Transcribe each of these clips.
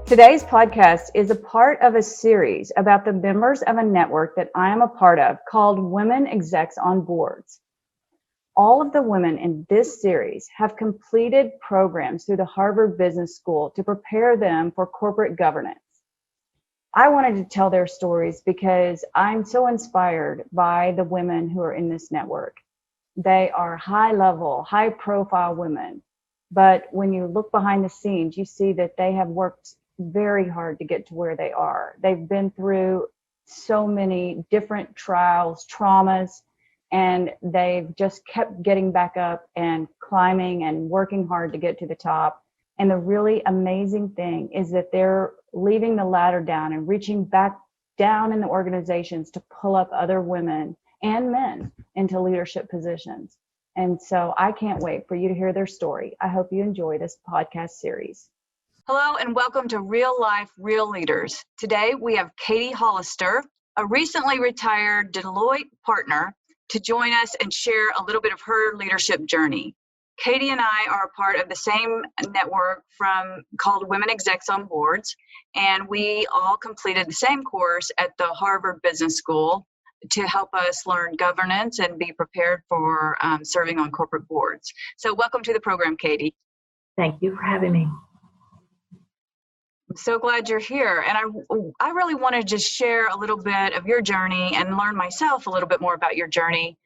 Today's podcast is a part of a series about the members of a network that I am a part of called Women Execs on Boards. All of the women in this series have completed programs through the Harvard Business School to prepare them for corporate governance. I wanted to tell their stories because I'm so inspired by the women who are in this network. They are high-level, high-profile women, but when you look behind the scenes, you see that they have worked very hard to get to where they are. They've been through so many different trials, traumas, and they've just kept getting back up and climbing and working hard to get to the top. And the really amazing thing is that they're leaving the ladder down and reaching back down in the organizations to pull up other women and men into leadership positions. And so I can't wait for you to hear their story. I hope you enjoy this podcast series. Hello and welcome to Real Life, Real Leaders. Today we have Katy Hollister, a recently retired Deloitte partner, to join us and share a little bit of her leadership journey. Katy and I are a part of the same network called Women Execs on Boards, and we all completed the same course at the Harvard Business School to help us learn governance and be prepared for serving on corporate boards. So welcome to the program, Katy. Thank you for having me. I'm so glad you're here. And I really want to just share a little bit of your journey and learn myself a little bit more about your journey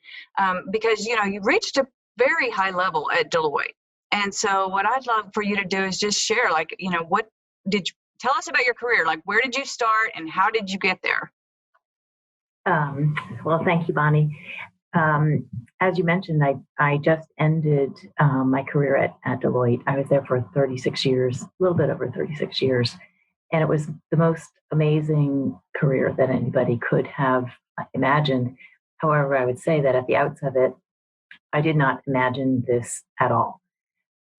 because, you've reached a very high level at Deloitte. And so what I'd love for you to do is just share, tell us about your career? Like, where did you start and how did you get there? Well, thank you, Bonnie. As you mentioned, I just ended my career at Deloitte. I was there for 36 years, a little bit over 36 years. And it was the most amazing career that anybody could have imagined. However, I would say that at the outset of it, I did not imagine this at all.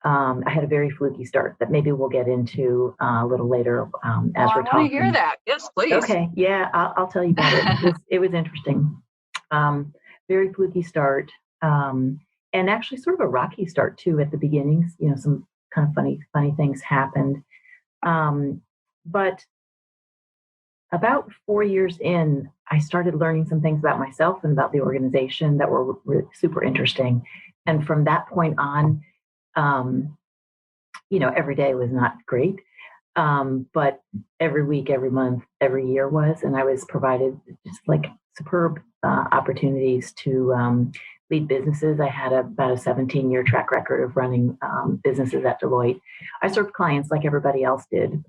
I had a very fluky start that maybe we'll get into a little later as we're talking. I want to hear that. Yes, please. Okay. Yeah, I'll tell you about it. It was interesting. Very fluky start, and actually sort of a rocky start too at the beginnings. Some kind of funny things happened. But about 4 years in, I started learning some things about myself and about the organization that were really super interesting. And from that point on, every day was not great, but every week, every month, every year was, and I was provided just like superb opportunities to lead businesses. I had about a 17-year track record of running businesses at Deloitte. I served clients like everybody else did,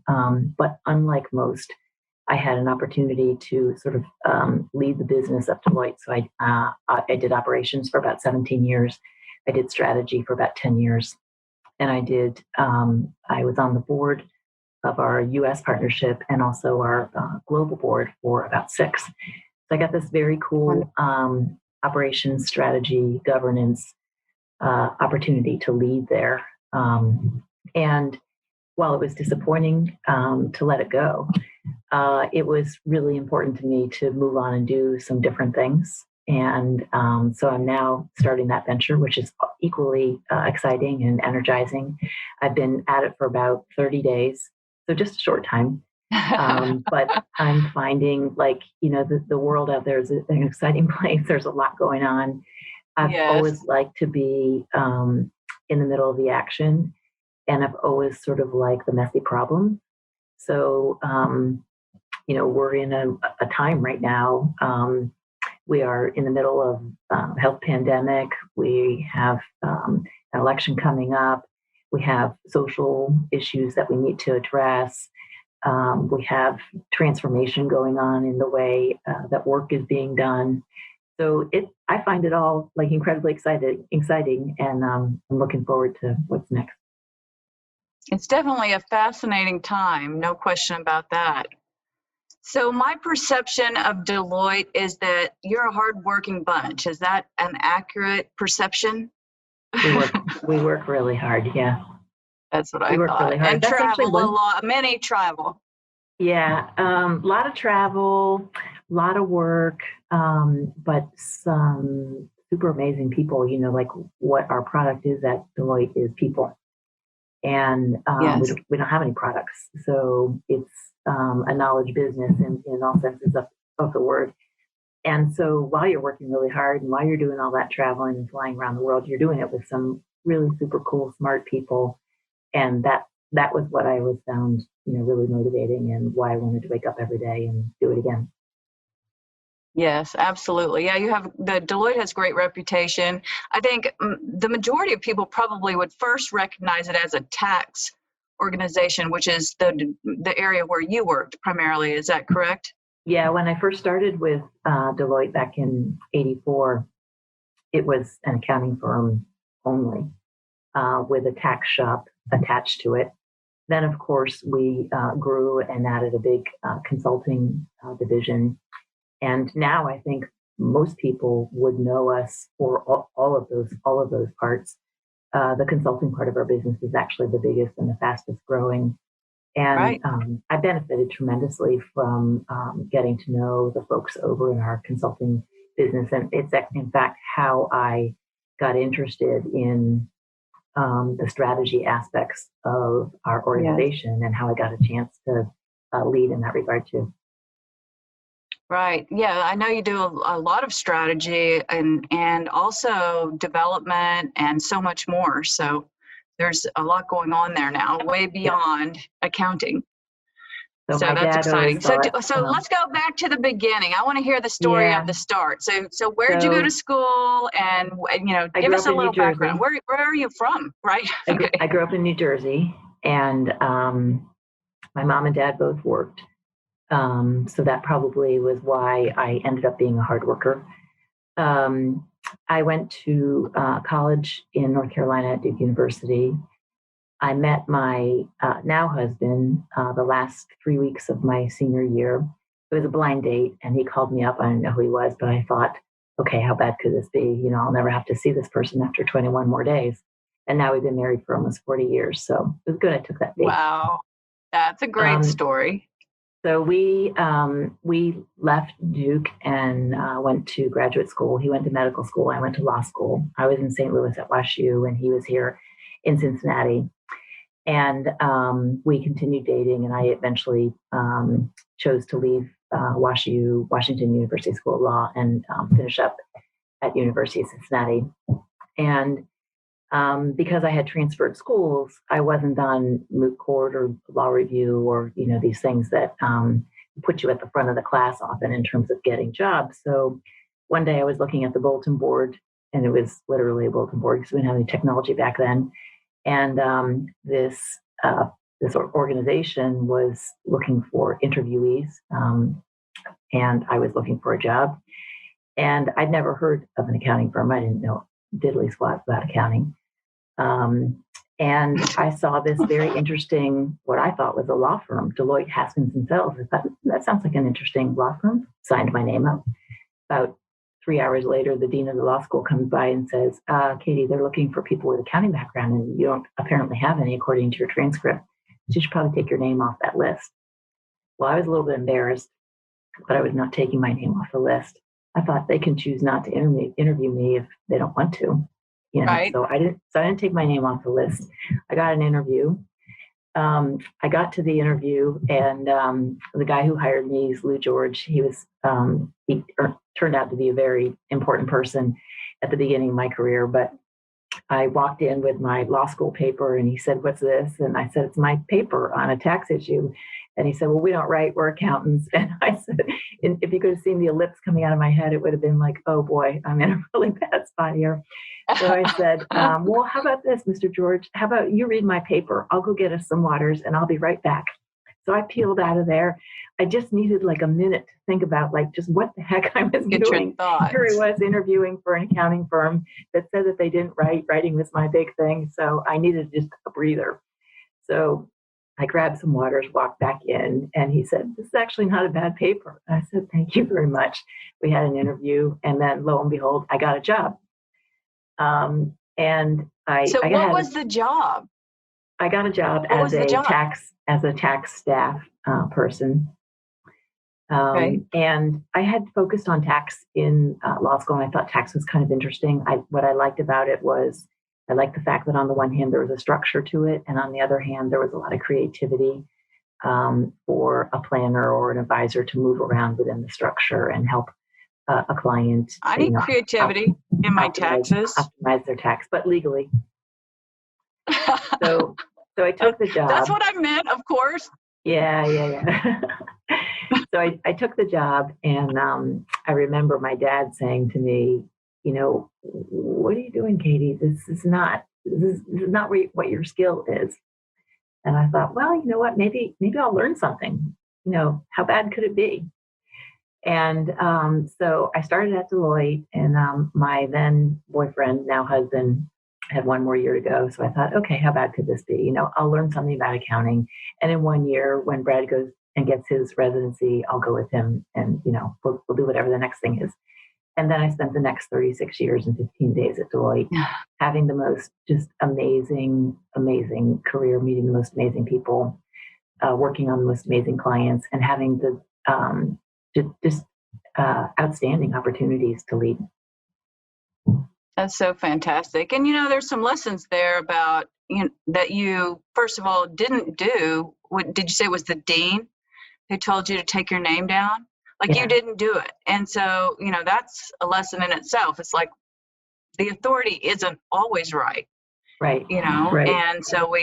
but unlike most, I had an opportunity to sort of lead the business of Deloitte. So I did operations for about 17 years. I did strategy for about 10 years. And I was on the board of our U.S. partnership and also our global board for about 6. So I got this very cool operations, strategy, governance opportunity to lead there. And while it was disappointing to let it go, it was really important to me to move on and do some different things. And so I'm now starting that venture, which is equally exciting and energizing. I've been at it for about 30 days, so just a short time. But I'm finding the world out there is an exciting place. There's a lot going on. I've always liked to be in the middle of the action, and I've always sort of liked the messy problem. So, we're in a time right now. We are in the middle of health pandemic. We have an election coming up. We have social issues that we need to address. We have transformation going on in the way that work is being done. So I find it all incredibly exciting, and I'm looking forward to what's next. It's definitely a fascinating time, no question about that. So my perception of Deloitte is that you're a hardworking bunch. Is that an accurate perception? We work really hard. Yeah. That's what I thought. Really and that's travel a lot, many travel. Yeah. A lot of travel, a lot of work, but some super amazing people. Like what our product is at Deloitte is people. And Yes. we don't have any products. So it's a knowledge business in all senses of the word. And so while you're working really hard and while you're doing all that traveling and flying around the world, you're doing it with some really super cool, smart people. And that was what I was found, really motivating and why I wanted to wake up every day and do it again. Yes, absolutely. Yeah, the Deloitte has great reputation. I think the majority of people probably would first recognize it as a tax organization, which is the area where you worked primarily. Is that correct? Yeah, when I first started with Deloitte back in '84, it was an accounting firm only with a tax shop attached to it. Then, of course, we grew and added a big consulting division. And now I think most people would know us for all of those parts. The consulting part of our business is actually the biggest and the fastest growing. And Right. I benefited tremendously from getting to know the folks over in our consulting business. And it's, in fact, how I got interested in the strategy aspects of our organization and how I got a chance to lead in that regard, too. Right. Yeah, I know you do a lot of strategy and also development and so much more. So there's a lot going on there now, way beyond accounting. So So my that's dad always exciting. So thought, so let's go back to the beginning. I want to hear the story yeah. of the start. So where'd you go to school, and give us a little background. Where are you from? Right. Okay. I grew up in New Jersey, and my mom and dad both worked. So that probably was why I ended up being a hard worker. I went to college in North Carolina at Duke University. I met my now husband the last 3 weeks of my senior year. It was a blind date, and he called me up. I didn't know who he was, but I thought, okay, how bad could this be? I'll never have to see this person after 21 more days. And now we've been married for almost 40 years. So it was good I took that date. Wow. That's a great story. So we left Duke and went to graduate school. He went to medical school. I went to law school. I was in St. Louis at WashU, and he was here in Cincinnati. And we continued dating, and I eventually chose to leave WashU, Washington University School of Law, and finish up at University of Cincinnati. And because I had transferred schools, I wasn't on moot court or law review or these things that put you at the front of the class often in terms of getting jobs. So one day I was looking at the bulletin board, and it was literally a bulletin board because we didn't have any technology back then. And this organization was looking for interviewees, and I was looking for a job. And I'd never heard of an accounting firm. I didn't know diddly squat about accounting. And I saw this very interesting, what I thought was a law firm, Deloitte Haskins & Sells. I thought, that sounds like an interesting law firm. Signed my name up. About 3 hours later, the dean of the law school comes by and says, Katy, they're looking for people with accounting background, and you don't apparently have any according to your transcript. So you should probably take your name off that list. Well, I was a little bit embarrassed, but I was not taking my name off the list. I thought they can choose not to interview me if they don't want to. Right. So I didn't take my name off the list. I got an interview. I got to the interview, and the guy who hired me is Lou George. He turned out to be a very important person at the beginning of my career. But I walked in with my law school paper, and he said, "What's this?" And I said, "It's my paper on a tax issue." And he said, "Well, we don't write, we're accountants." And I said, if you could have seen the ellipse coming out of my head, it would have been like, oh boy, I'm in a really bad spot here. So I said, well, how about this, Mr. George? How about you read my paper? I'll go get us some waters and I'll be right back. So I peeled out of there. I just needed like a minute to think about just what the heck I was doing. Here I was interviewing for an accounting firm that said that they didn't write. Writing was my big thing. So I needed just a breather. So I grabbed some waters, walked back in, and he said, "This is actually not a bad paper." I said, "Thank you very much." We had an interview, and then lo and behold, I got a job. What was the job? I got a job as a tax staff person. Okay. And I had focused on tax in law school, and I thought tax was kind of interesting. What I liked about it was I liked the fact that on the one hand there was a structure to it, and on the other hand there was a lot of creativity for a planner or an advisor to move around within the structure and help a client, I need creativity in my taxes. optimize their tax, but legally. So I took the job. That's what I meant, of course. Yeah. So I took the job, and I remember my dad saying to me, what are you doing, Katy? This is not what your skill is. And I thought, well, you know what? Maybe I'll learn something. How bad could it be? And so I started at Deloitte, and my then boyfriend, now husband, had one more year to go. So I thought, okay, how bad could this be? I'll learn something about accounting. And in 1 year, when Brad goes and gets his residency, I'll go with him, and we'll do whatever the next thing is. And then I spent the next 36 years and 15 days at Deloitte, having the most just amazing career, meeting the most amazing people, working on the most amazing clients, and having the outstanding opportunities to lead. That's so fantastic. And, there's some lessons there about, that you, first of all, didn't do. What did you say was the dean who told you to take your name down? You didn't do it. And so, that's a lesson in itself. It's like the authority isn't always right. Right. Right. And so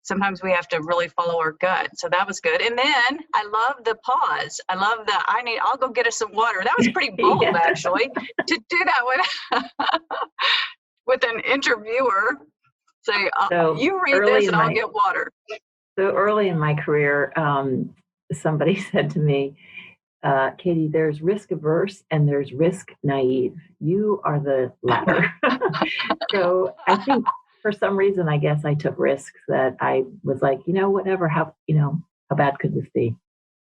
sometimes we have to really follow our gut. So that was good. And then I love the pause. I love I'll go get us some water. That was pretty bold, actually, to do that with an interviewer. Say, you read this and I'll get water. So early in my career, somebody said to me, Katy, there's risk averse and there's risk naive. You are the latter. So I think for some reason, I guess I took risks that I was like, whatever, how bad could this be?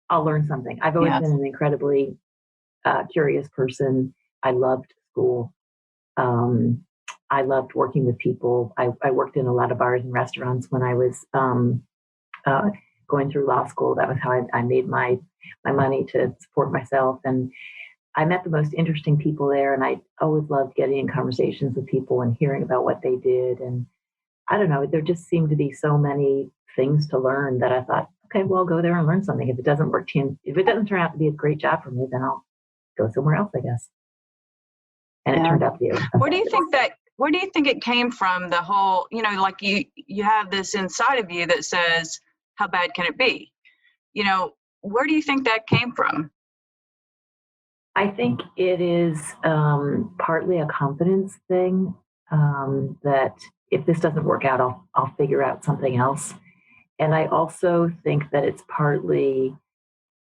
I'll learn something. I've always been an incredibly curious person. I loved school. I loved working with people. I worked in a lot of bars and restaurants when I was going through law school. That was how I made my money to support myself. And I met the most interesting people there, and I always loved getting in conversations with people and hearing about what they did. And I don't know, there just seemed to be so many things to learn that I thought, okay, well, I'll go there and learn something. If it doesn't turn out to be a great job for me, then I'll go somewhere else, I guess. And it turned out to be. Where do you think it came from? The whole, you have this inside of you that says, how bad can it be? Where do you think that came from? I think it is partly a confidence thing, that if this doesn't work out, I'll figure out something else. And I also think that it's partly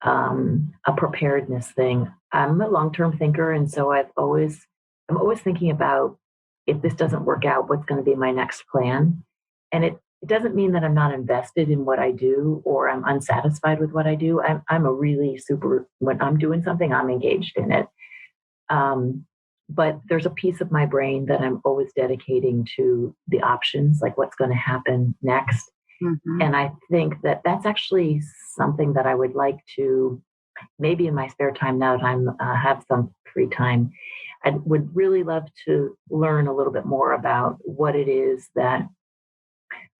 a preparedness thing. I'm a long-term thinker, and so I'm always thinking about, if this doesn't work out, what's going to be my next plan. And it doesn't mean that I'm not invested in what I do or I'm unsatisfied with what I do. I'm a really when I'm doing something, I'm engaged in it. But there's a piece of my brain that I'm always dedicating to the options, like what's going to happen next. Mm-hmm. And I think that that's actually something that I would like to, maybe in my spare time, now that I'm have some free time, I would really love to learn a little bit more about what it is that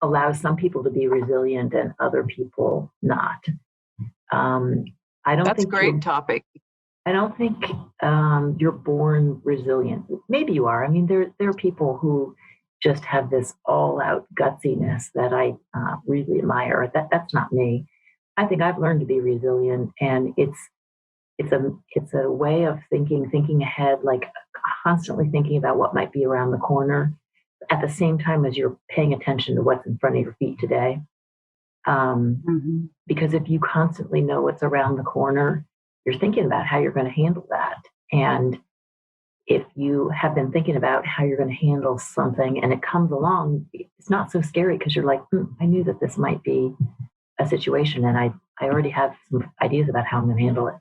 allows some people to be resilient and other people not. That's a great topic. I don't think you're born resilient. Maybe you are. I mean, there are people who just have this all-out gutsiness that I really admire. That's not me. I think I've learned to be resilient, and it's a way of thinking ahead, like constantly thinking about what might be around the corner, at the same time as you're paying attention to what's in front of your feet today. Because if you constantly know what's around the corner, you're thinking about how you're going to handle that. And if you have been thinking about how you're going to handle something and it comes along, it's not so scary, because you're like, I knew that this might be a situation, and I already have some ideas about how I'm going to handle it.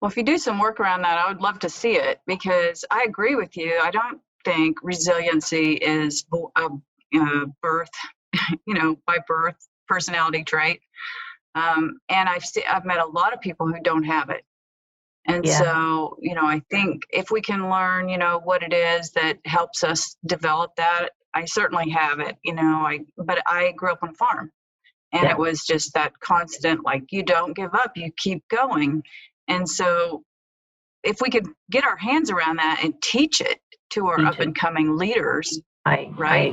Well, if you do some work around that, I would love to see it, because I agree with you. I don't think resiliency is a birth, by birth personality trait. And I've met a lot of people who don't have it. And Yeah. so, I think if we can learn, what it is that helps us develop that, I certainly have it, but I grew up on a farm, and it was just that constant, like, you don't give up, you keep going. And so if we could get our hands around that and teach it to our up and coming leaders, I agree.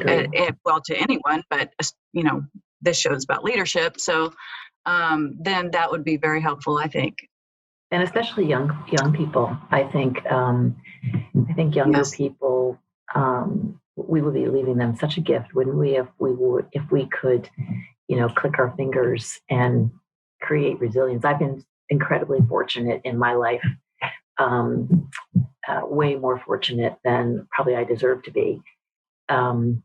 Well, to anyone, but this show is about leadership. So then that would be very helpful, I think. And especially young people. I think younger people, we would be leaving them such a gift, wouldn't we, if we could, click our fingers and create resilience. I've been incredibly fortunate in my life, way more fortunate than probably I deserve to be. And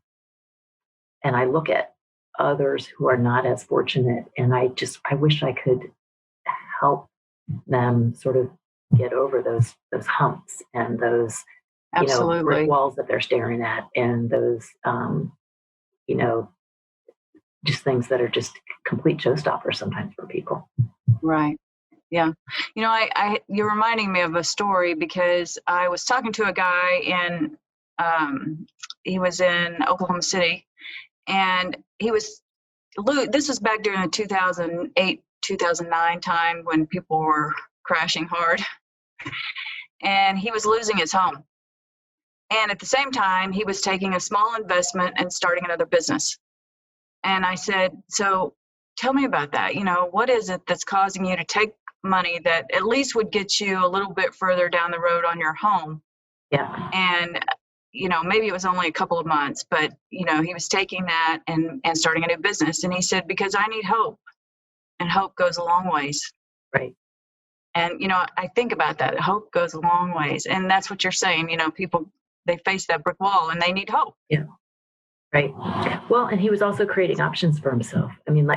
I look at others who are not as fortunate, and I wish I could help them sort of get over those humps and those brick walls that they're staring at, and those just things that are just complete showstoppers sometimes for people. Right. Yeah. You're reminding me of a story, because I was talking to a guy he was in Oklahoma City, and this was back during the 2008, 2009 time when people were crashing hard, and he was losing his home. And at the same time, he was taking a small investment and starting another business. And I said, so tell me about that. What is it that's causing you to take money that at least would get you a little bit further down the road on your home? Yeah. And, maybe it was only a couple of months, but, he was taking that and starting a new business. And he said, because I need hope, and hope goes a long ways. Right. And, I think about that. Hope goes a long ways. And that's what you're saying. People, they face that brick wall and they need hope. Yeah. Right. Well, and he was also creating options for himself. I mean,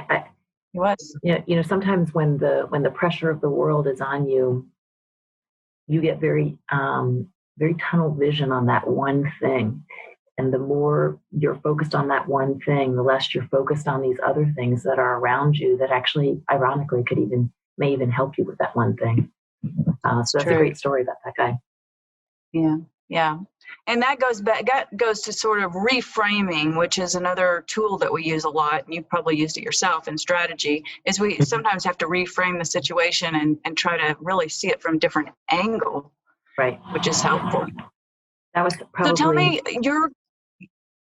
he was. Sometimes when the pressure of the world is on you, you get very tunnel vision on that one thing. And the more you're focused on that one thing, the less you're focused on these other things that are around you that actually, ironically, may even help you with that one thing. So that's a great story about that guy. Yeah. Yeah. And that goes to sort of reframing, which is another tool that we use a lot. And you've probably used it yourself in strategy, is we sometimes have to reframe the situation and try to really see it from a different angle. Right. Which is helpful. That was probably. So tell me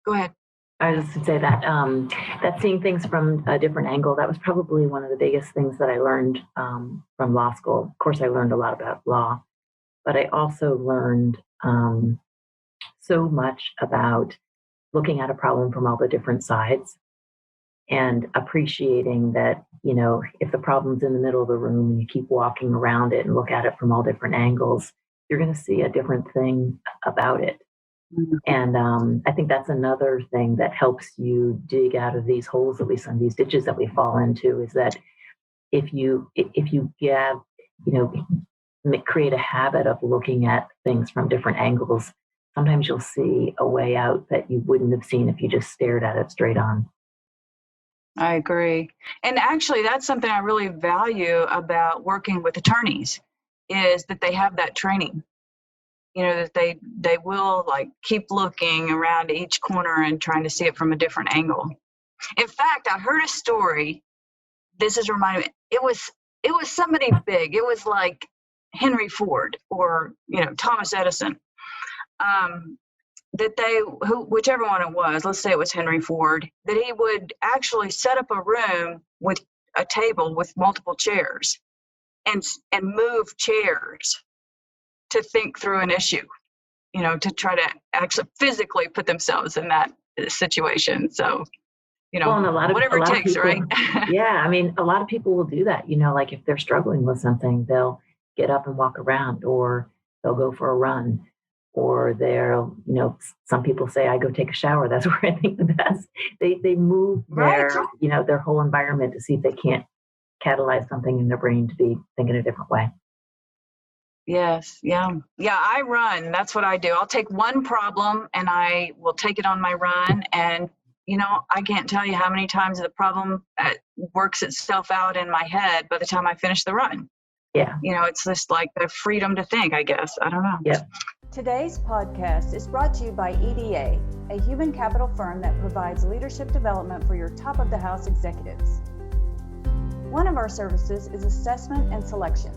go ahead. I was to say that seeing things from a different angle, that was probably one of the biggest things that I learned from law school. Of course, I learned a lot about law, but I also learned so much about looking at a problem from all the different sides and appreciating that, if the problem's in the middle of the room and you keep walking around it and look at it from all different angles, you're going to see a different thing about it. Mm-hmm. And I think that's another thing that helps you dig out of these holes, at least on these ditches that we fall into, is that if you create a habit of looking at things from different angles, sometimes you'll see a way out that you wouldn't have seen if you just stared at it straight on. I agree. And actually, that's something I really value about working with attorneys, is that they have that training. That they will keep looking around each corner and trying to see it from a different angle. In fact, I heard a story. This is reminding me. It was somebody big. It was like Henry Ford or Thomas Edison. That whichever one it was, let's say it was Henry Ford, that he would actually set up a room with a table with multiple chairs and move chairs to think through an issue, to try to actually physically put themselves in that situation. So, whatever it takes, people, right? Yeah. I mean, a lot of people will do that, if they're struggling with something, they'll get up and walk around, or they'll go for a run, or they'll, some people say, I go take a shower. That's where I think the best. They move their whole environment to see if they can't catalyze something in their brain to be thinking a different way. Yes. Yeah. Yeah. I run. That's what I do. I'll take one problem and I will take it on my run. And, I can't tell you how many times the problem works itself out in my head by the time I finish the run. Yeah. It's just like the freedom to think, I guess. I don't know. Yeah. Today's podcast is brought to you by EDA, a human capital firm that provides leadership development for your top of the house executives. One of our services is assessment and selection.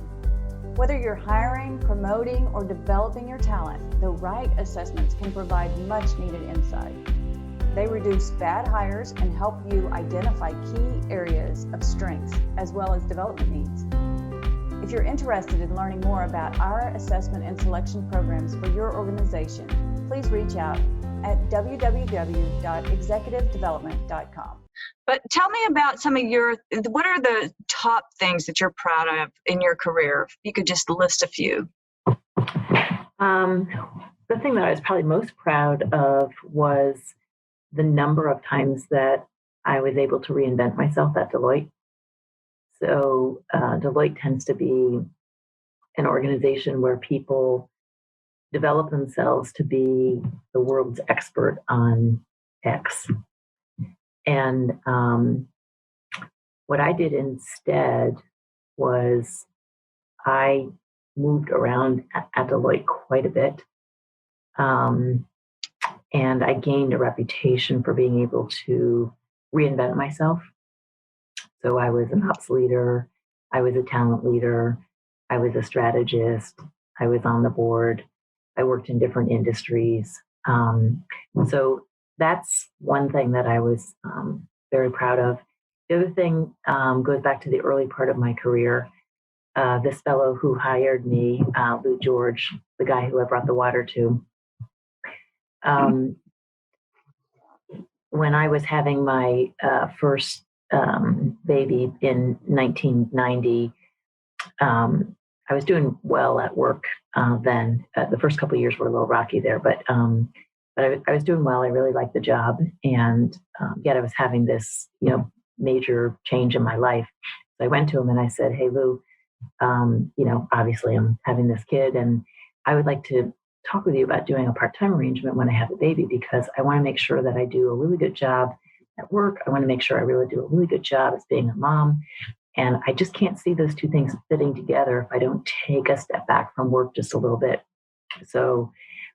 Whether you're hiring, promoting, or developing your talent, the right assessments can provide much needed insight. They reduce bad hires and help you identify key areas of strengths as well as development needs. If you're interested in learning more about our assessment and selection programs for your organization, please reach out at www.executivedevelopment.com. But tell me about what are the top things that you're proud of in your career? If you could just list a few. The thing that I was probably most proud of was the number of times that I was able to reinvent myself at Deloitte. So Deloitte tends to be an organization where people develop themselves to be the world's expert on X. And what I did instead was I moved around at Deloitte quite a bit. And I gained a reputation for being able to reinvent myself. So I was an ops leader, I was a talent leader, I was a strategist, I was on the board, I worked in different industries. So that's one thing that I was very proud of. The other thing goes back to the early part of my career. This fellow who hired me, Lou George, the guy who I brought the water to, when I was having my first baby in 1990, I was doing well at work then. The first couple of years were a little rocky there, but I was doing well. I really liked the job, and yet I was having this, major change in my life. So I went to him and I said, "Hey, Lou, obviously I'm having this kid, and I would like to talk with you about doing a part-time arrangement when I have a baby, because I want to make sure that I do a really good job at work. I want to make sure I really do a really good job as being a mom. And I just can't see those two things fitting together if I don't take a step back from work just a little bit. So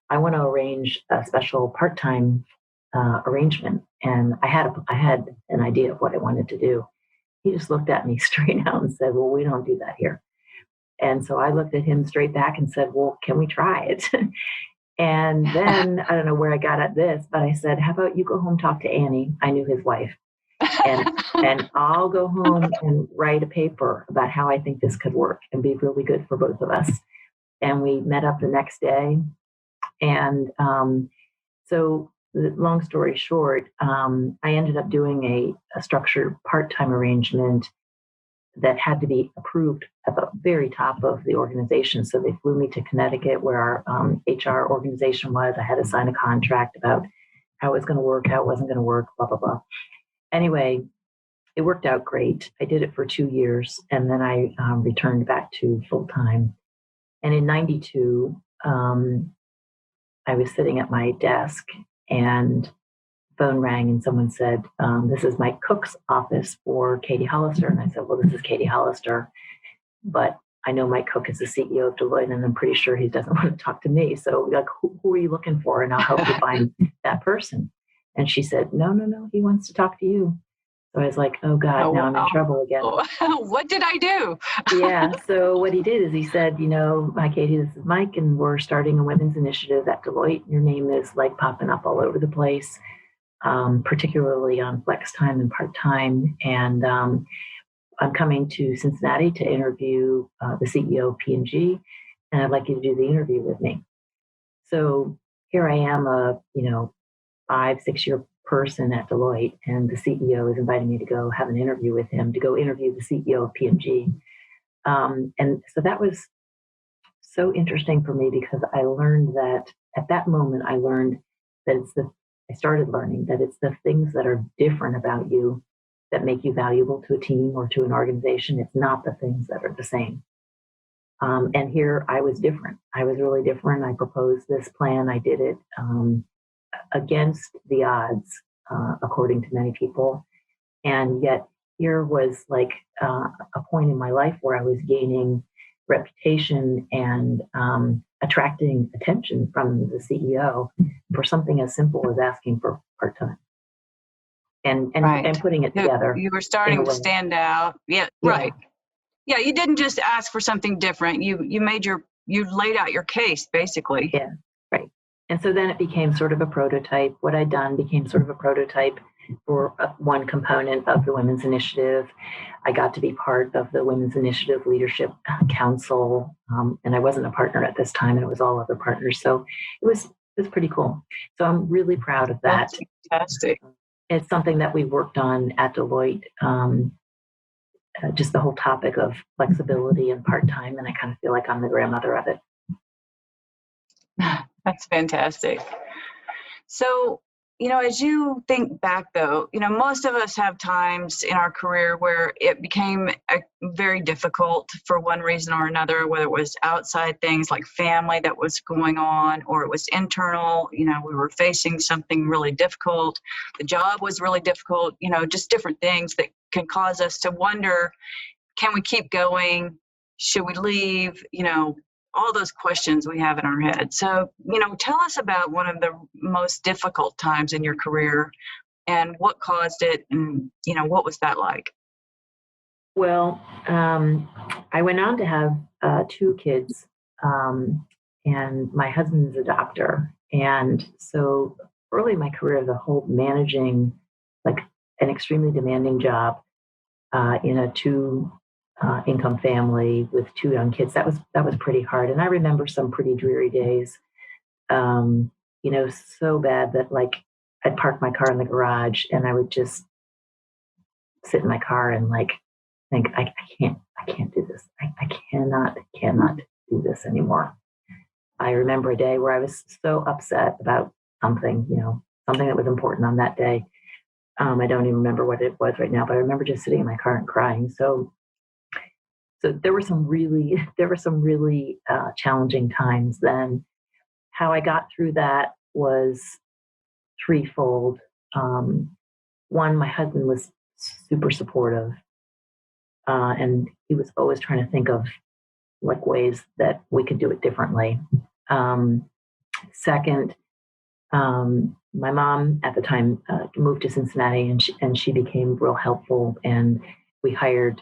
I want to arrange a special part-time arrangement." And I had an idea of what I wanted to do. He just looked at me straight out and said, "Well, we don't do that here." And so I looked at him straight back and said, "Well, can we try it?" And then I don't know where I got at this, but I said, "How about you go home, talk to Annie?" I knew his wife. And I'll go home and write a paper about how I think this could work and be really good for both of us. And we met up the next day. And so long story short, I ended up doing a structured part-time arrangement that had to be approved at the very top of the organization. So they flew me to Connecticut, where our HR organization was. I had to sign a contract about how it was going to work, how it wasn't going to work, blah, blah, blah. Anyway, it worked out great. I did it for 2 years, and then I returned back to full-time. And in 92, I was sitting at my desk, and phone rang and someone said, "This is Mike Cook's office for Katy Hollister." And I said, "Well, this is Katy Hollister, but I know Mike Cook is the CEO of Deloitte, and I'm pretty sure he doesn't want to talk to me. So like, who are you looking for? And I'll help you find that person." And she said, "No, he wants to talk to you." So I was like, "Oh God, now I'm in trouble again." What did I do? Yeah. So what he did is he said, "Hi, Katy, this is Mike, and we're starting a women's initiative at Deloitte. Your name is like popping up all over the place, particularly on flex time and part-time. And I'm coming to Cincinnati to interview the CEO of P&G, and I'd like you to do the interview with me." So here I am, a 5-6 year person at Deloitte, and the CEO is inviting me to go have an interview with him, to go interview the CEO of P&G. And so that was so interesting for me, because I learned that at that moment, I started learning that it's the things that are different about you that make you valuable to a team or to an organization. It's not the things that are the same. And here I was different. I was really different. I proposed this plan. I did it against the odds. according to many people. And yet here was like a point in my life where I was gaining reputation and attracting attention from the CEO for something as simple as asking for part-time and Right. putting it together. You were in a starting to way. stand out. Yeah, Yeah. right. Yeah, you didn't just ask for something different. You laid out your case, basically. Yeah, right. And so then it became sort of a prototype. What I'd done became sort of a prototype for one component of the Women's Initiative. I got to be part of the Women's Initiative Leadership Council, and I wasn't a partner at this time, and it was all other partners. So it was pretty cool. So I'm really proud of that. That's fantastic. It's something that we worked on at Deloitte. Just the whole topic of flexibility and part-time, and I kind of feel like I'm the grandmother of it. That's fantastic. So, as you think back though, most of us have times in our career where it became very difficult for one reason or another, whether it was outside things like family that was going on, or it was internal, we were facing something really difficult. The job was really difficult, just different things that can cause us to wonder, can we keep going? Should we leave? All those questions we have in our head. So, tell us about one of the most difficult times in your career and what caused it, and, what was that like? Well, I went on to have 2 kids, and my husband's a doctor. And so early in my career, the whole managing like an extremely demanding job in a 2 income family with 2 young kids, that was pretty hard. And I remember some pretty dreary days, so bad that like I'd park my car in the garage and I would just sit in my car and like think, I can't do this. I cannot do this anymore. I remember a day where I was so upset about something, something that was important on that day. I don't even remember what it was right now, but I remember just sitting in my car and crying. So there were some really challenging times then. How I got through that was threefold. One, my husband was super supportive, and he was always trying to think of like ways that we could do it differently. Second, my mom at the time moved to Cincinnati, and she became real helpful, and we hired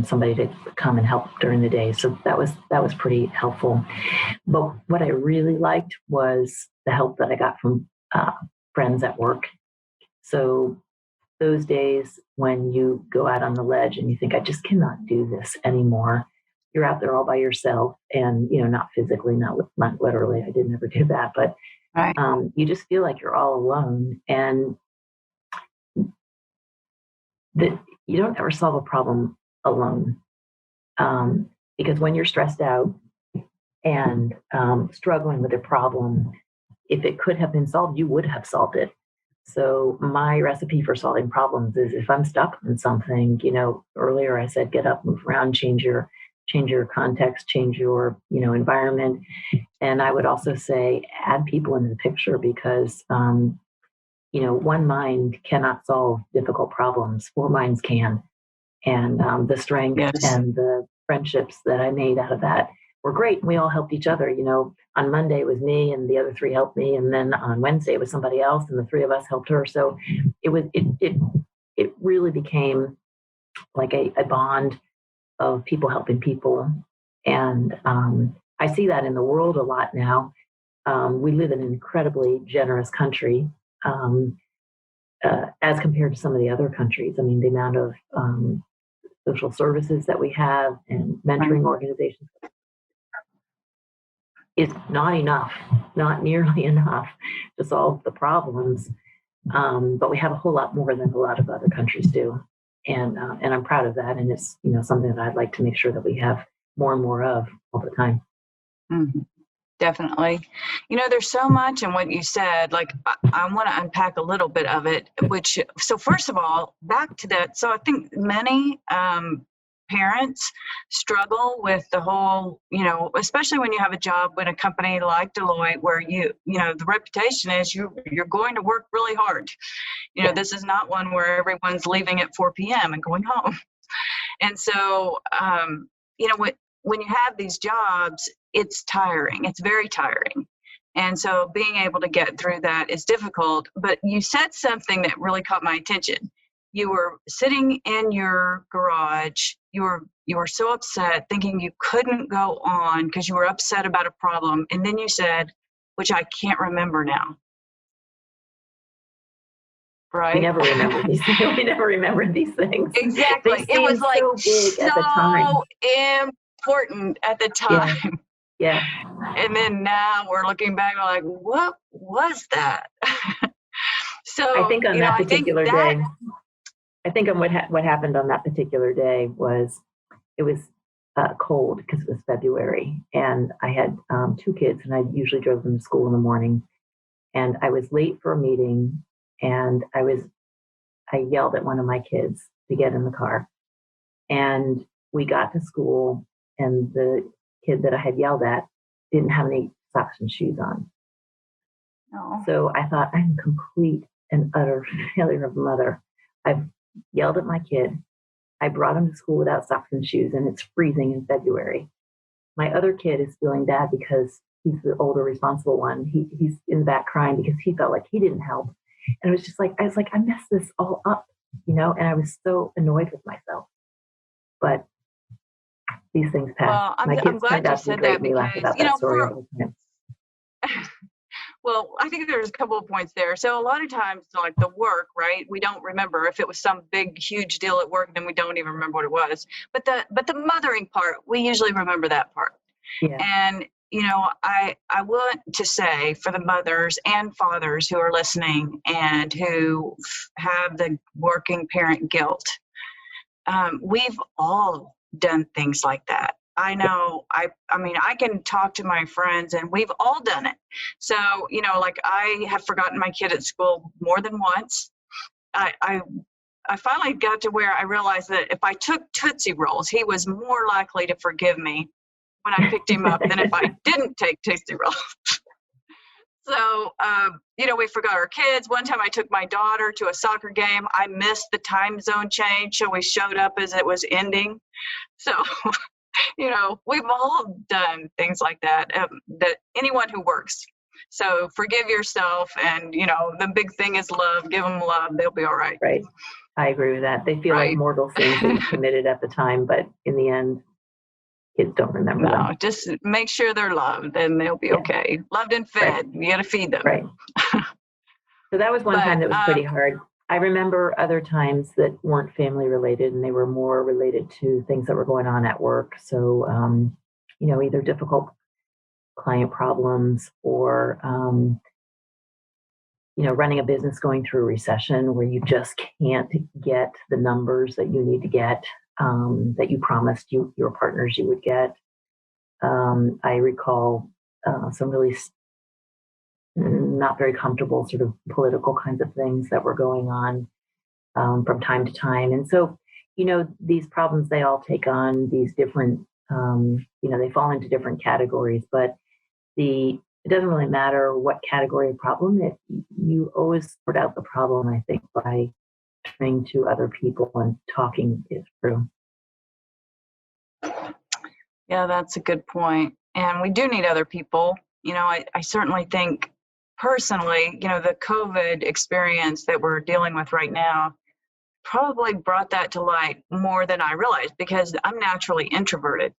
somebody to come and help during the day. So that was pretty helpful. But what I really liked was the help that I got from friends at work. So those days when you go out on the ledge and you think, I just cannot do this anymore. You're out there all by yourself, and not physically, not literally. I didn't ever do that, but Right. You just feel like you're all alone, and that you don't ever solve a problem alone. Because when you're stressed out and struggling with a problem, if it could have been solved, you would have solved it. So my recipe for solving problems is, if I'm stuck on something, earlier I said, get up, move around, change your context, change your, environment. And I would also say, add people into the picture, because, one mind cannot solve difficult problems. 4 minds can. And the strength Yes. and the friendships that I made out of that were great. We all helped each other. On Monday it was me, and the other 3 helped me. And then on Wednesday it was somebody else, and the 3 of us helped her. So it really became like a bond of people helping people. And I see that in the world a lot now. We live in an incredibly generous country as compared to some of the other countries. I mean, the amount of social services that we have and mentoring organizations is not enough, not nearly enough to solve the problems. But we have a whole lot more than a lot of other countries do. And I'm proud of that. And it's, something that I'd like to make sure that we have more and more of all the time. Mm-hmm. Definitely. There's so much in what you said. Like, I want to unpack a little bit of it, so first of all, back to that. So I think many parents struggle with the whole, especially when you have a job in a company like Deloitte, where the reputation is you're going to work really hard. This is not one where everyone's leaving at 4 p.m. and going home. And so, when you have these jobs, it's tiring. It's very tiring. And so being able to get through that is difficult. But you said something that really caught my attention. You were sitting in your garage. You were so upset, thinking you couldn't go on because you were upset about a problem. And then you said, which I can't remember now. Right? We never remember these things. We never remember these things. Exactly. It was like so big at the time. Important at the time. Yeah. And then now we're looking back, we're like, what was that? So I think on that particular day, I think on what happened on that particular day was it was cold because it was February, and I had 2 kids, and I usually drove them to school in the morning, and I was late for a meeting, and I yelled at one of my kids to get in the car, and we got to school, and the kid that I had yelled at didn't have any socks and shoes on. Oh. So I thought, I'm a complete and utter failure of a mother. I've yelled at my kid. I brought him to school without socks and shoes, and it's freezing in February. My other kid is feeling bad because he's the older, responsible one. He's in the back crying because he felt like he didn't help. And it was just like, I messed this all up, and I was so annoyed with myself. But these things pass. Well, I'm glad you said that because, well, I think there's a couple of points there. So a lot of times, like the work, right? We don't remember if it was some big, huge deal at work, then we don't even remember what it was. But the mothering part, we usually remember that part. Yeah. And I want to say for the mothers and fathers who are listening and who have the working parent guilt, we've all done things like that. I know, I mean, I can talk to my friends and we've all done it. So, like I have forgotten my kid at school more than once. I finally got to where I realized that if I took Tootsie Rolls, he was more likely to forgive me when I picked him up than if I didn't take Tootsie Rolls. So, we forgot our kids. One time I took my daughter to a soccer game. I missed the time zone change, so we showed up as it was ending. So, we've all done things like that, that anyone who works. So forgive yourself, and, the big thing is love. Give them love. They'll be all right. Right. I agree with that. They feel like mortal sins that you committed at the time, but in the end, kids don't remember them. Just make sure they're loved and they'll be okay. Loved and fed. Right. You got to feed them. Right. So that was one time that was pretty hard. I remember other times that weren't family related, and they were more related to things that were going on at work. So, either difficult client problems or, running a business going through a recession where you just can't get the numbers that you need to get, that you promised your partners you would get. I recall some really not very comfortable sort of political kinds of things that were going on from time to time. And so, these problems, they all take on these different, they fall into different categories, but it doesn't really matter what category of problem. You always sort out the problem, I think, by turning to other people and talking it through. Yeah, that's a good point. And we do need other people. I certainly think personally, the COVID experience that we're dealing with right now probably brought that to light more than I realized, because I'm naturally introverted.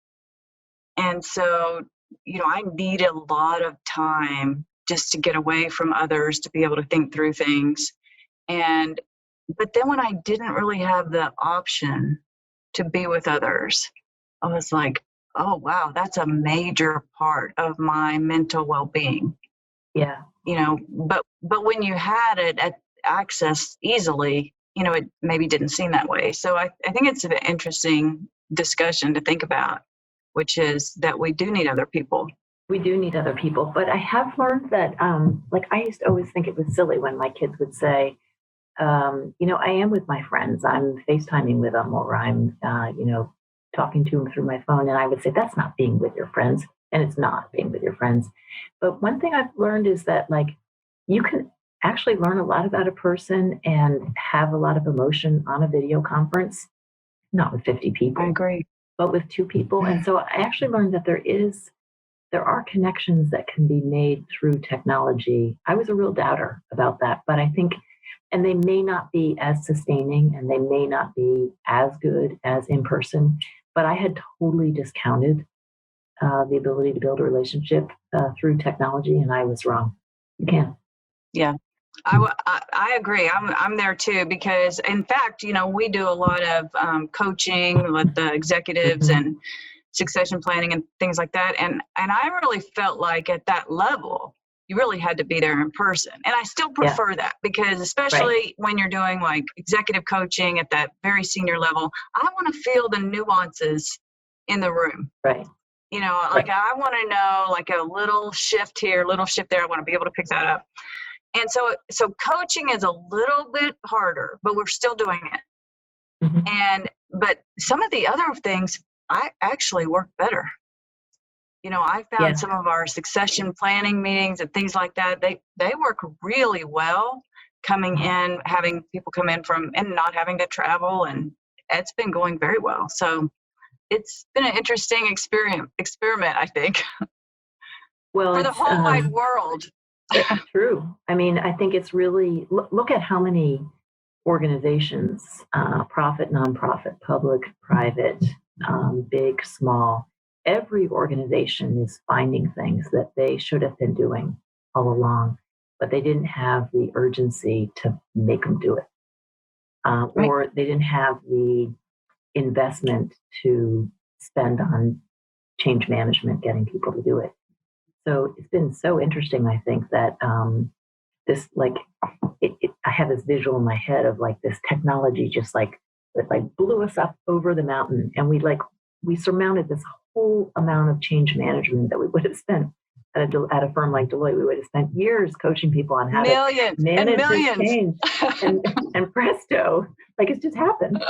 And so, I need a lot of time just to get away from others, to be able to think through things. But then when I didn't really have the option to be with others, I was like, oh, wow, that's a major part of my mental well-being. Yeah. But when you had it at access easily, it maybe didn't seem that way. So I think it's an interesting discussion to think about, which is that we do need other people. We do need other people. But I have learned that, I used to always think it was silly when my kids would say, I am with my friends. I'm FaceTiming with them, or I'm, talking to them through my phone. And I would say, that's not being with your friends. And it's not being with your friends. But one thing I've learned is that, you can actually learn a lot about a person and have a lot of emotion on a video conference, not with 50 people. I agree. But with 2 people. And so I actually learned that there are connections that can be made through technology. I was a real doubter about that, but I think, and they may not be as sustaining and they may not be as good as in person, but I had totally discounted the ability to build a relationship through technology, and I was wrong. You can. Yeah. I agree. I'm there too, because in fact, we do a lot of coaching with the executives Mhm. and succession planning and things like that. And I really felt like at that level, you really had to be there in person. And I still prefer that, because especially when you're doing like executive coaching at that very senior level, I want to feel the nuances in the room. Right. Like I want to know like a little shift here, little shift there. I want to be able to pick that up. And so coaching is a little bit harder, but we're still doing it. Mm-hmm. But some of the other things I actually work better. I found some of our succession planning meetings and things like that, they work really well coming in, having people come in from and not having to travel, and it's been going very well. So it's been an interesting experiment, I think. Well, for the whole wide world. True. I mean, I think it's really, look at how many organizations, profit, nonprofit, public, private, big, small, every organization is finding things that they should have been doing all along, but they didn't have the urgency to make them do it. Or they didn't have the investment to spend on change management, getting people to do it. So it's been so interesting, I think, that this, like, I have this visual in my head of like this technology just like, it like blew us up over the mountain, and we surmounted this whole amount of change management that we would have spent at a firm like Deloitte. We would have spent years coaching people on how to manage this change, and presto, like it's just happened.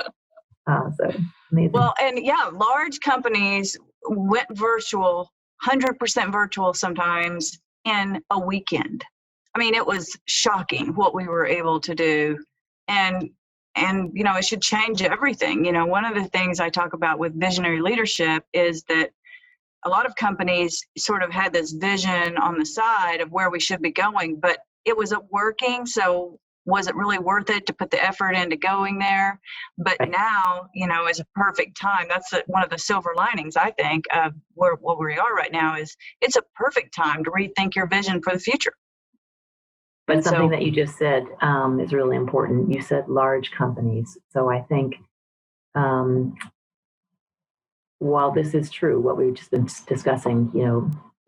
So amazing. Well, and yeah, large companies went virtual, 100% virtual sometimes in a weekend. I mean, it was shocking what we were able to do. And it should change everything. One of the things I talk about with visionary leadership is that a lot of companies sort of had this vision on the side of where we should be going, but it wasn't working. So was it really worth it to put the effort into going there? But now, is a perfect time. That's one of the silver linings, I think, of where we are right now. Is it's a perfect time to rethink your vision for the future. But something that you just said is really important. You said large companies. So I think while this is true, what we've just been discussing,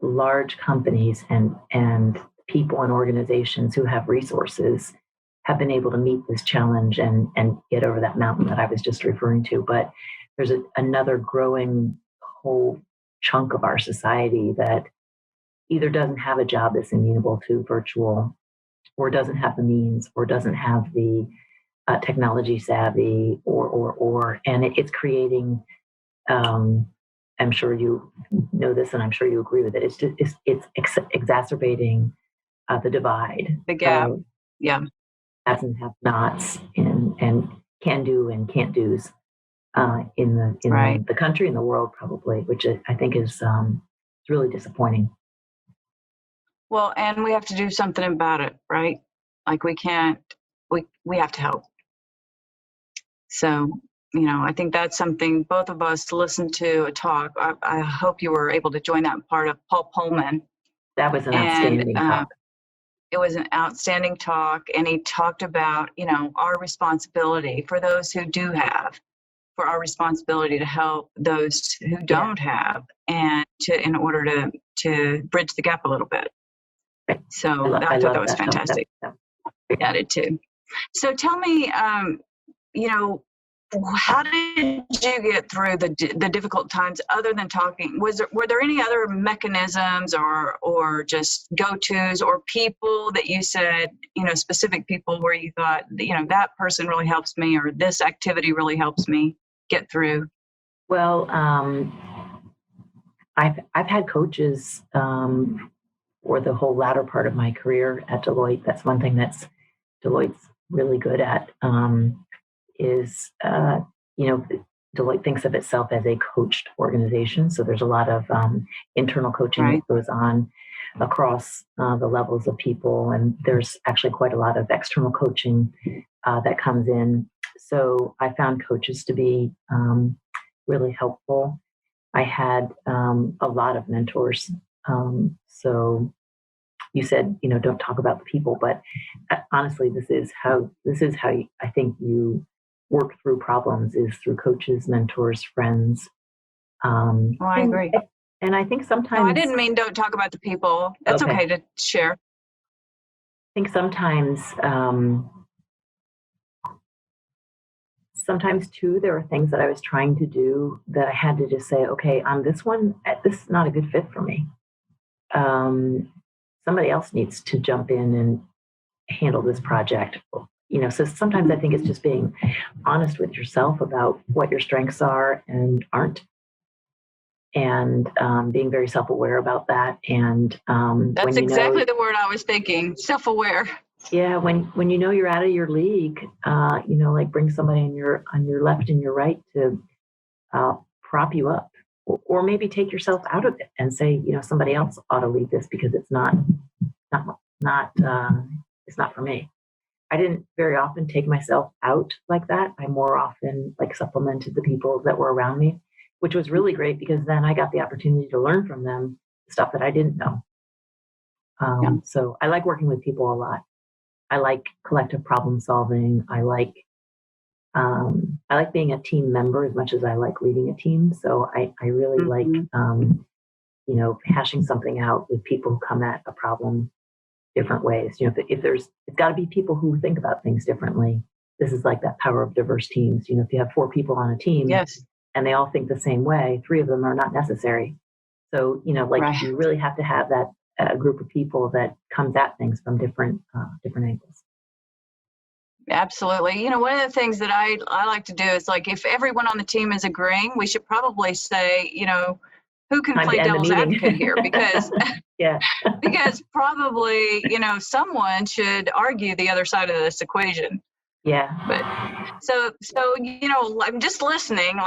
large companies and people and organizations who have resources have been able to meet this challenge and get over that mountain that I was just referring to. But there's another growing whole chunk of our society that either doesn't have a job that's amenable to virtual, or doesn't have the means, or doesn't have the technology savvy, and it's creating. I'm sure you know this, and I'm sure you agree with it. It's exacerbating the divide, the gap. Haves and have nots, and can do and can't do's in the country and the world, probably, which I think is really disappointing. Well, and we have to do something about it, right? Like we have to help. So, I think that's something both of us listened to a talk. I hope you were able to join that part of Paul Pullman. That was an outstanding talk. It was an outstanding talk. And he talked about, our responsibility for those who do have, for our responsibility to help those who don't have, and in order to bridge the gap a little bit. So I thought that was fantastic. I did too. So tell me, how did you get through the difficult times other than talking? Were there any other mechanisms or just go-tos or people that you said, specific people where you thought, that person really helps me, or this activity really helps me get through? Well, I've had coaches or the whole latter part of my career at Deloitte. That's one thing that's Deloitte's really good at, is, Deloitte thinks of itself as a coached organization. So there's a lot of internal coaching Right. that goes on across the levels of people. And there's actually quite a lot of external coaching that comes in. So I found coaches to be really helpful. I had a lot of mentors. So you said, don't talk about the people, but honestly, this is how I think you work through problems, is through coaches, mentors, friends. Oh, I agree. And I think sometimes, No, I didn't mean don't talk about the people. It's okay to share. I think sometimes too, there are things that I was trying to do that I had to just say, okay, on this one, this is not a good fit for me. Somebody else needs to jump in and handle this project. So sometimes I think it's just being honest with yourself about what your strengths are and aren't, and being very self-aware about that. And that's exactly the word I was thinking, self-aware. Yeah, when you're out of your league, like bring somebody on your left and your right to prop you up, or maybe take yourself out of it and say, somebody else ought to lead this because it's not it's not for me. I didn't very often take myself out like that. I more often supplemented the people that were around me, which was really great because then I got the opportunity to learn from them stuff that I didn't know. So I like working with people a lot. I like collective problem solving. I like being a team member as much as I like leading a team. So I really like, hashing something out with people who come at a problem different ways. If it's got to be people who think about things differently. This is like that power of diverse teams. If you have 4 people on a team, yes, and they all think the same way, 3 of them are not necessary. So, right. You really have to have that group of people that comes at things from different angles. Absolutely. One of the things that I like to do is if everyone on the team is agreeing, we should probably say, who can play devil's advocate here? Because yeah, because probably, someone should argue the other side of this equation. Yeah. But so I'm just listening,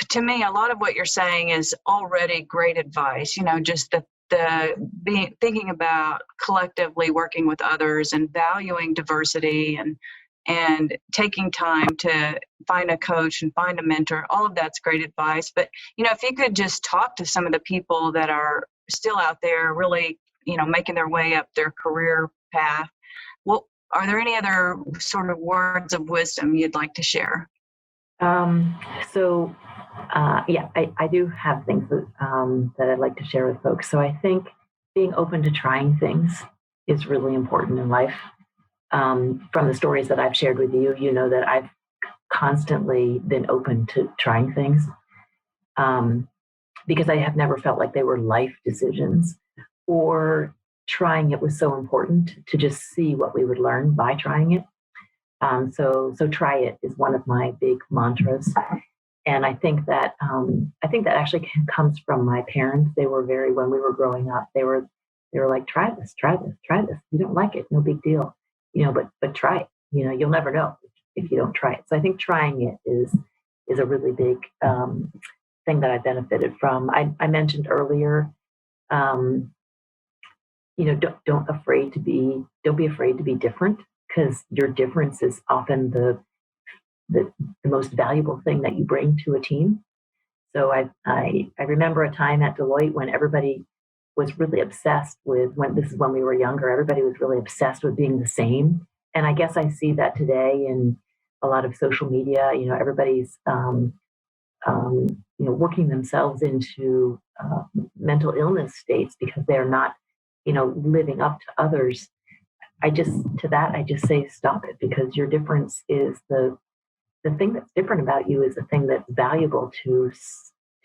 to me, a lot of what you're saying is already great advice, just thinking about collectively working with others and valuing diversity and taking time to find a coach and find a mentor. All of that's great advice. But, if you could just talk to some of the people that are still out there really, making their way up their career path, well, are there any other sort of words of wisdom you'd like to share? I do have things that I'd like to share with folks. So I think being open to trying things is really important in life. From the stories that I've shared with you, that I've constantly been open to trying things because I have never felt like they were life decisions, or trying it was so important to just see what we would learn by trying it. So try it is one of my big mantras. And I think that actually comes from my parents. They were when we were growing up, they were like, try this. You don't like it, no big deal, but try it. You'll never know if you don't try it. So I think trying it is a really big thing that I benefited from. I mentioned earlier, don't be afraid to be different, because your difference is often the most valuable thing that you bring to a team. So I remember a time at Deloitte when everybody was really obsessed with, when we were younger, everybody was really obsessed with being the same. And I guess I see that today in a lot of social media. Everybody's working themselves into mental illness states because they're not living up to others. I just say stop it, because your difference is the thing that's different about you is the thing that's valuable to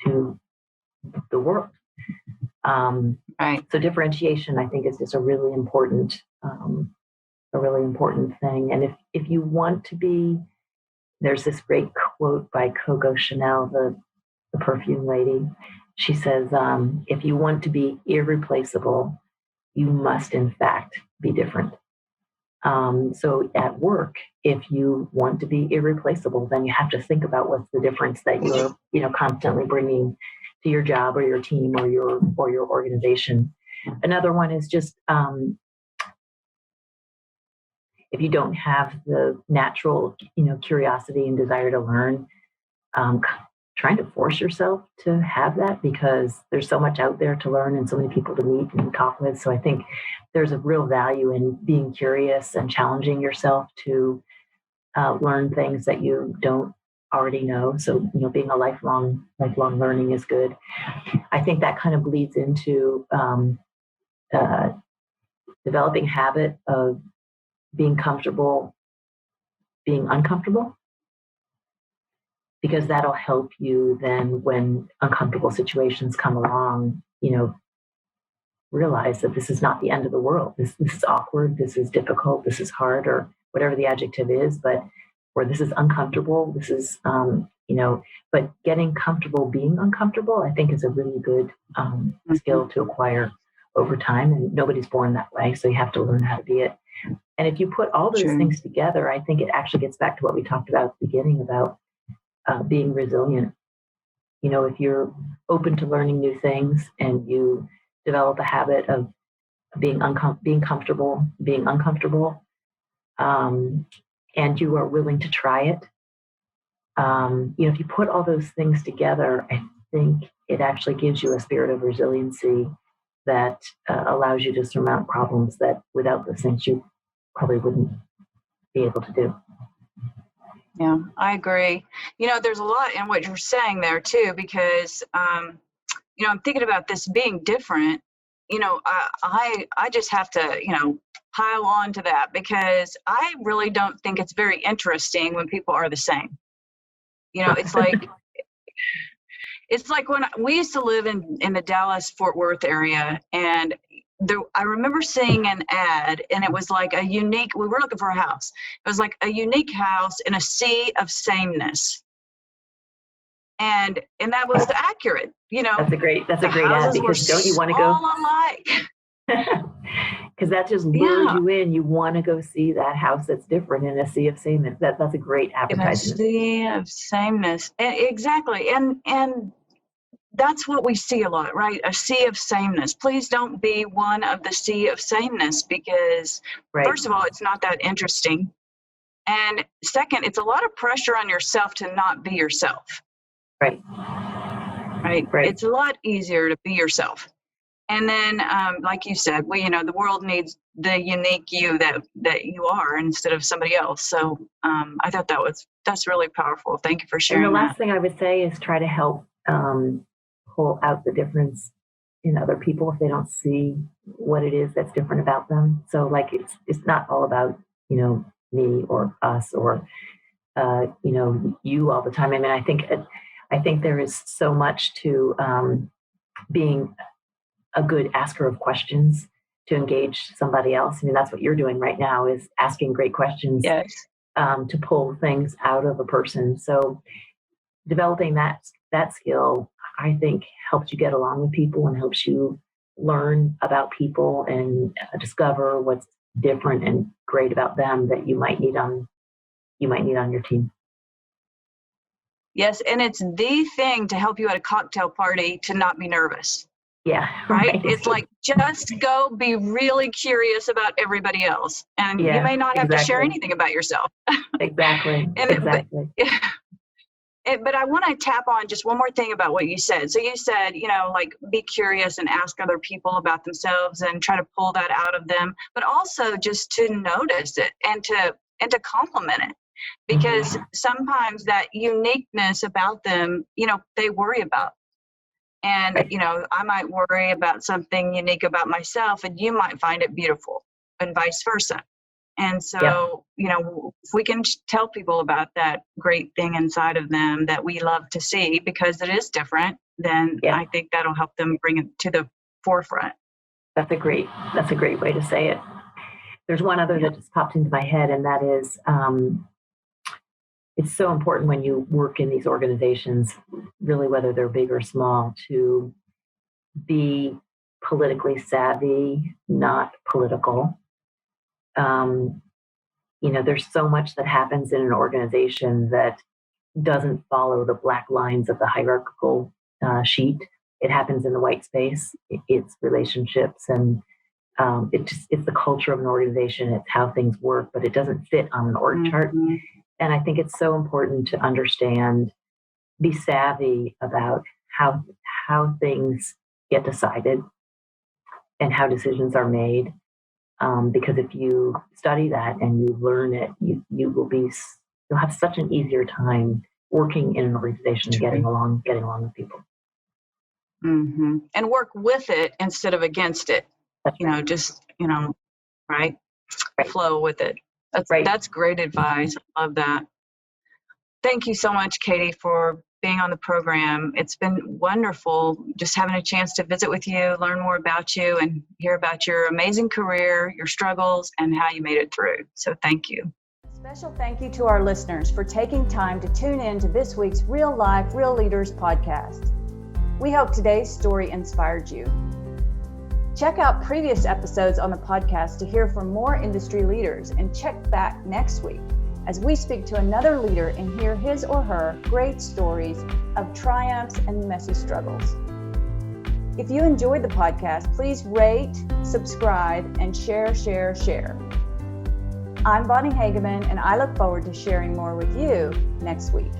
the world. Right. So differentiation, I think, is just a really important thing. And if you want to be, there's this great quote by Coco Chanel, the perfume lady. She says, if you want to be irreplaceable, you must in fact be different. So at work, if you want to be irreplaceable, then you have to think about what's the difference that you're, constantly bringing to your job or your team or your organization. Another one is just if you don't have the natural, curiosity and desire to learn, trying to force yourself to have that, because there's so much out there to learn and so many people to meet and talk with. So I think there's a real value in being curious and challenging yourself to learn things that you don't already know. So, being a lifelong learning is good. I think that kind of bleeds into developing habit of being comfortable, being uncomfortable, because that'll help you then when uncomfortable situations come along, realize that this is not the end of the world. This is awkward. This is difficult. This is hard, or whatever the adjective is, or this is uncomfortable. This is, but getting comfortable being uncomfortable, I think, is a really good skill to acquire over time. And nobody's born that way. So you have to learn how to be it. And if you put all those things together, I think it actually gets back to what we talked about at the beginning about being resilient. If you're open to learning new things and you develop a habit of being comfortable, being uncomfortable, and you are willing to try it, if you put all those things together, I think it actually gives you a spirit of resiliency that allows you to surmount problems that without those things you probably wouldn't be able to do. Yeah, I agree. There's a lot in what you're saying there too, because, I'm thinking about this being different. I just have to, pile on to that, because I really don't think it's very interesting when people are the same. It's like, when we used to live in the Dallas-Fort Worth area, and I remember seeing an ad, and it was like we were looking for a house. It was like a unique house in a sea of sameness. And that was accurate, That's a great ad, because don't you want to go all alike? Because that just lures you in. You want to go see that house that's different in a sea of sameness. That's a great advertisement. In a sea of sameness. Exactly. And that's what we see a lot, right? A sea of sameness. Please don't be one of the sea of sameness, because first of all, it's not that interesting. And second, it's a lot of pressure on yourself to not be yourself. Right. It's a lot easier to be yourself. And then, like you said, the world needs the unique you that you are instead of somebody else. So I thought that's really powerful. Thank you for sharing. And the last thing I would say is try to help pull out the difference in other people if they don't see what it is that's different about them. So like it's not all about me or us or you all the time. I mean, I think there is so much to being a good asker of questions to engage somebody else. I mean, that's what you're doing right now, is asking great questions. Yes. To pull things out of a person. So developing that skill, I think, helps you get along with people and helps you learn about people and discover what's different and great about them that you might need on your team. Yes, and it's the thing to help you at a cocktail party to not be nervous. Yeah. Right? It's like, just go be really curious about everybody else. And you may not have to share anything about yourself. Exactly. But I want to tap on just one more thing about what you said. So you said, like, be curious and ask other people about themselves and try to pull that out of them, but also just to notice it and to compliment it. Because sometimes that uniqueness about them, they worry about. And, I might worry about something unique about myself, and you might find it beautiful, and vice versa. And so, if we can tell people about that great thing inside of them that we love to see because it is different, then I think that'll help them bring it to the forefront. That's a great way to say it. There's one other that just popped into my head, and that is, it's so important when you work in these organizations, really, whether they're big or small, to be politically savvy, not political. There's so much that happens in an organization that doesn't follow the black lines of the hierarchical sheet. It happens in the white space. It's relationships, and it's the culture of an organization. It's how things work, but it doesn't fit on an org chart. And I think it's so important to understand, be savvy about how things get decided and how decisions are made. Because if you study that and you learn it, you'll have such an easier time working in an organization, getting along with people. Mm-hmm. And work with it instead of against it. That's right. Just, right? Flow with it. That's great advice. I love that. Thank you so much, Katy, for being on the program. It's been wonderful just having a chance to visit with you, learn more about you, and hear about your amazing career, your struggles, and how you made it through. So thank you. Special thank you to our listeners for taking time to tune in to this week's Real Life, Real Leaders podcast. We hope today's story inspired you. Check out previous episodes on the podcast to hear from more industry leaders, and check back next week as we speak to another leader and hear his or her great stories of triumphs and messy struggles. If you enjoyed the podcast, please rate, subscribe, and share. I'm Bonnie Hageman, and I look forward to sharing more with you next week.